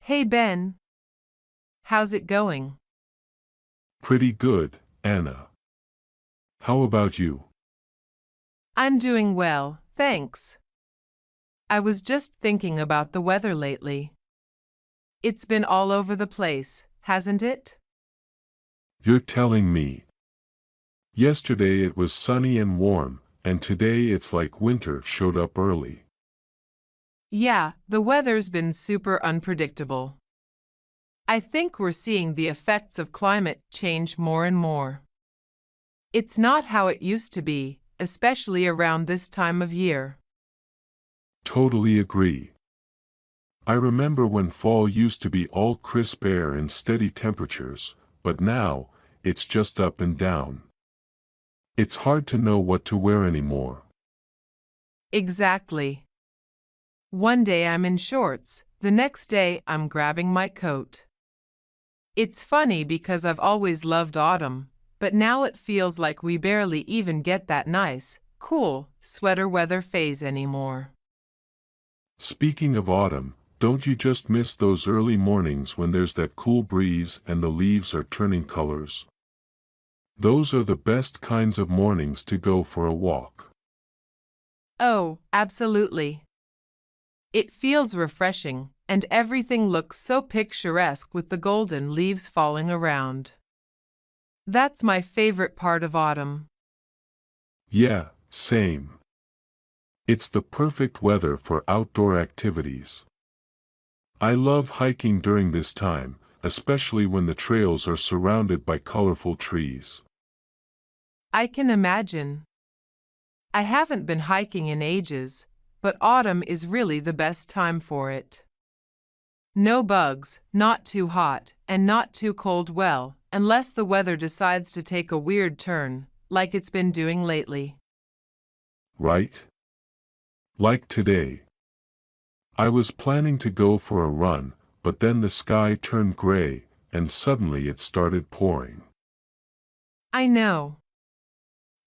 Hey Ben, how's it going? Pretty good, Anna. How about you? I'm doing well, thanks. I was just thinking about the weather lately. It's been all over the place, hasn't it? You're telling me. Yesterday it was sunny and warm, and today it's like winter showed up early. Yeah, the weather's been super unpredictable. I think we're seeing the effects of climate change more and more. It's not how it used to be, especially around this time of year. Totally agree. I remember when fall used to be all crisp air and steady temperatures, but now, it's just up and down. It's hard to know what to wear anymore. Exactly. One day I'm in shorts, the next day I'm grabbing my coat. It's funny because I've always loved autumn, but now it feels like we barely even get that nice, cool, sweater weather phase anymore. Speaking of autumn, don't you just miss those early mornings when there's that cool breeze and the leaves are turning colors? Those are the best kinds of mornings to go for a walk. Oh, absolutely. It feels refreshing, and everything looks so picturesque with the golden leaves falling around. That's my favorite part of autumn. Yeah, same. It's the perfect weather for outdoor activities. I love hiking during this time, especially when the trails are surrounded by colorful trees. I can imagine. I haven't been hiking in ages, but autumn is really the best time for it. No bugs, not too hot, and not too cold well, unless the weather decides to take a weird turn, like it's been doing lately. Right? Like today. I was planning to go for a run, but then the sky turned gray, and suddenly it started pouring. I know.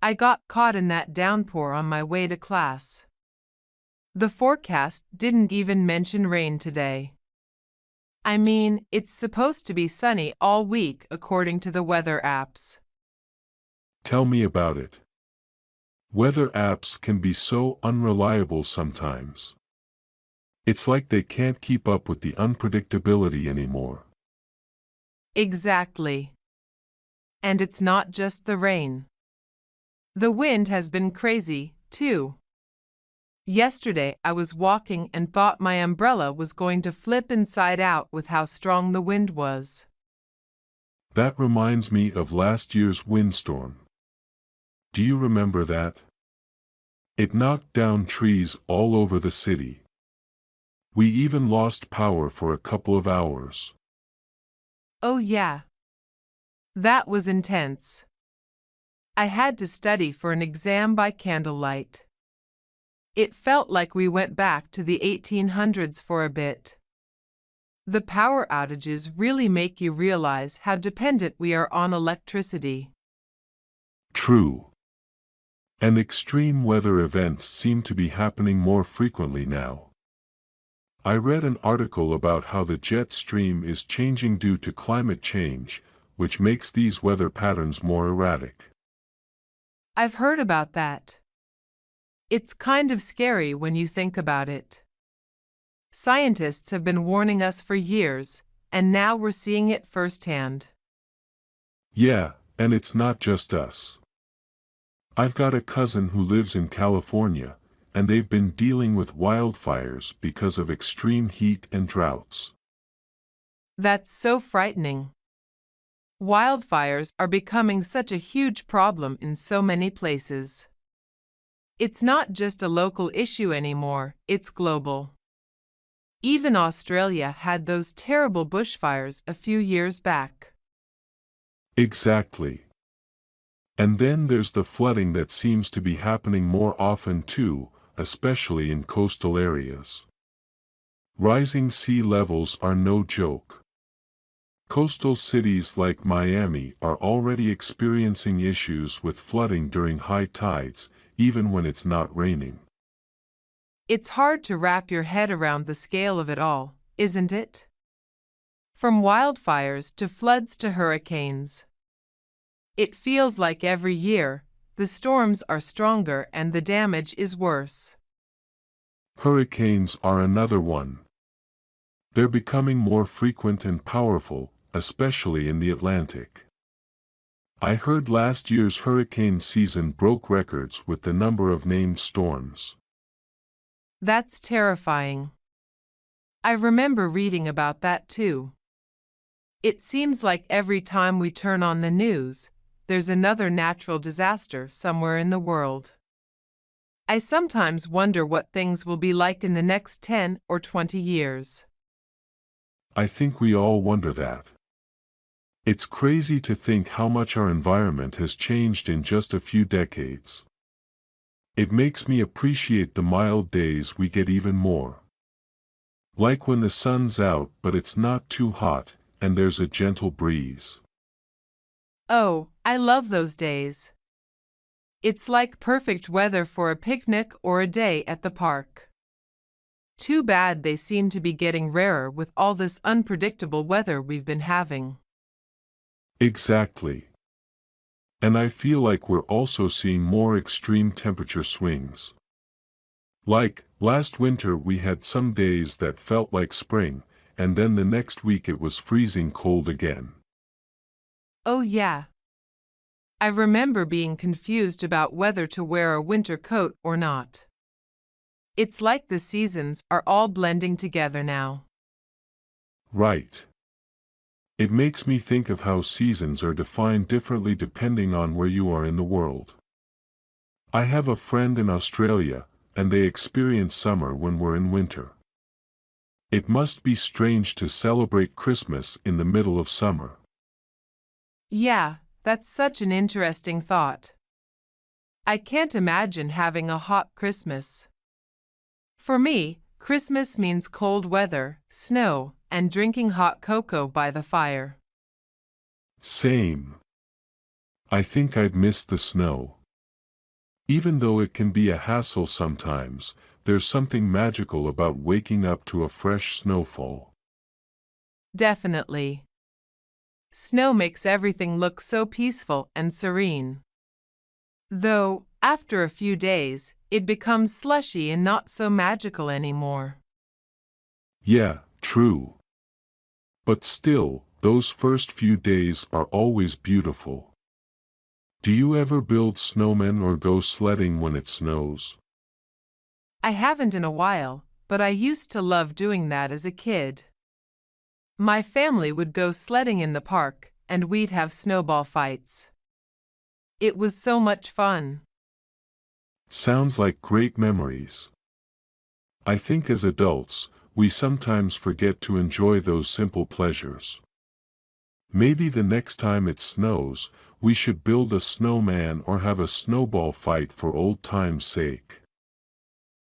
I got caught in that downpour on my way to class. The forecast didn't even mention rain today. I mean, it's supposed to be sunny all week according to the weather apps. Tell me about it. Weather apps can be so unreliable sometimes. It's like they can't keep up with the unpredictability anymore. Exactly. And it's not just the rain. The wind has been crazy, too. Yesterday I was walking and thought my umbrella was going to flip inside out with how strong the wind was. That reminds me of last year's windstorm. Do you remember that? It knocked down trees all over the city. We even lost power for a couple of hours. Oh yeah. That was intense. I had to study for an exam by candlelight. It felt like we went back to the 1800s for a bit. The power outages really make you realize how dependent we are on electricity. True. And extreme weather events seem to be happening more frequently now. I read an article about how the jet stream is changing due to climate change, which makes these weather patterns more erratic. I've heard about that. It's kind of scary when you think about it. Scientists have been warning us for years, and now we're seeing it firsthand. Yeah, and it's not just us. I've got a cousin who lives in California, and they've been dealing with wildfires because of extreme heat and droughts. That's so frightening. Wildfires are becoming such a huge problem in so many places. It's not just a local issue anymore, it's global. Even Australia had those terrible bushfires a few years back. Exactly. And then there's the flooding that seems to be happening more often too, especially in coastal areas. Rising sea levels are no joke. Coastal cities like Miami are already experiencing issues with flooding during high tides, even when it's not raining. It's hard to wrap your head around the scale of it all, isn't it? From wildfires to floods to hurricanes. It feels like every year, the storms are stronger and the damage is worse. Hurricanes are another one. They're becoming more frequent and powerful, especially in the Atlantic. I heard last year's hurricane season broke records with the number of named storms. That's terrifying. I remember reading about that too. It seems like every time we turn on the news, there's another natural disaster somewhere in the world. I sometimes wonder what things will be like in the next 10 or 20 years. I think we all wonder that. It's crazy to think how much our environment has changed in just a few decades. It makes me appreciate the mild days we get even more. Like when the sun's out but it's not too hot, and there's a gentle breeze. Oh, I love those days. It's like perfect weather for a picnic or a day at the park. Too bad they seem to be getting rarer with all this unpredictable weather we've been having. Exactly. And I feel like we're also seeing more extreme temperature swings. Like, last winter we had some days that felt like spring, and then the next week it was freezing cold again. Oh yeah. I remember being confused about whether to wear a winter coat or not. It's like the seasons are all blending together now. Right. It makes me think of how seasons are defined differently depending on where you are in the world. I have a friend in Australia, and they experience summer when we're in winter. It must be strange to celebrate Christmas in the middle of summer. Yeah, that's such an interesting thought. I can't imagine having a hot Christmas. For me, Christmas means cold weather, snow, and drinking hot cocoa by the fire. Same. I think I'd miss the snow. Even though it can be a hassle sometimes, there's something magical about waking up to a fresh snowfall. Definitely. Snow makes everything look so peaceful and serene. Though, after a few days, it becomes slushy and not so magical anymore. Yeah, true. But still, those first few days are always beautiful. Do you ever build snowmen or go sledding when it snows? I haven't in a while, but I used to love doing that as a kid. My family would go sledding in the park, and we'd have snowball fights. It was so much fun. Sounds like great memories. I think as adults, we sometimes forget to enjoy those simple pleasures. Maybe the next time it snows, we should build a snowman or have a snowball fight for old time's sake.